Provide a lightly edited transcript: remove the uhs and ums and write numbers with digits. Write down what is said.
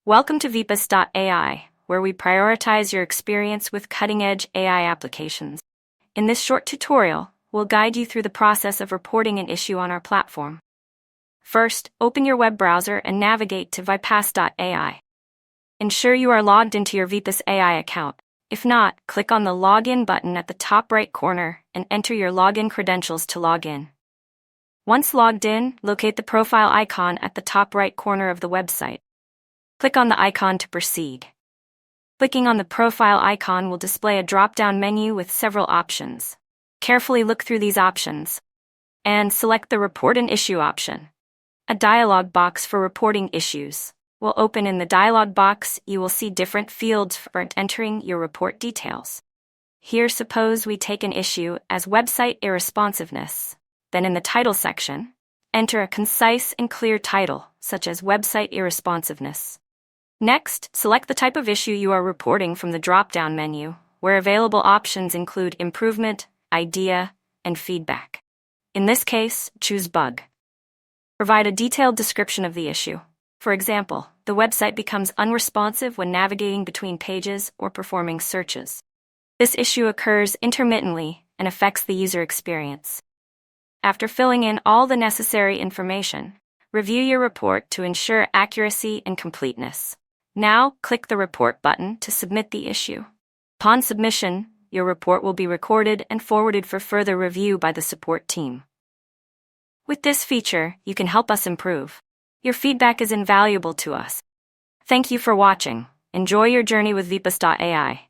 Welcome to Vipas.AI, where we prioritize your experience with cutting-edge AI applications. In this short tutorial, we'll guide you through the process of reporting an issue on our platform. First, open your web browser and navigate to Vipas.AI. Ensure you are logged into your Vipas.AI account. If not, click on the Login button at the top right corner and enter your login credentials to log in. Once logged in, locate the profile icon at the top right corner of the website. Click on the icon to proceed. Clicking on the profile icon will display a drop-down menu with several options. Carefully look through these options and select the Report an Issue option. A dialog box for reporting issues will open. In the dialog box, you will see different fields for entering your report details. Here, suppose we take an issue as website irresponsiveness. Then in the title section, enter a concise and clear title, such as website irresponsiveness. Next, select the type of issue you are reporting from the drop-down menu, where available options include improvement, idea, and feedback. In this case, choose bug. Provide a detailed description of the issue. For example, the website becomes unresponsive when navigating between pages or performing searches. This issue occurs intermittently and affects the user experience. After filling in all the necessary information, review your report to ensure accuracy and completeness. Now, click the Report button to submit the issue. Upon submission, your report will be recorded and forwarded for further review by the support team. With this feature, you can help us improve. Your feedback is invaluable to us. Thank you for watching. Enjoy your journey with Vipas.AI.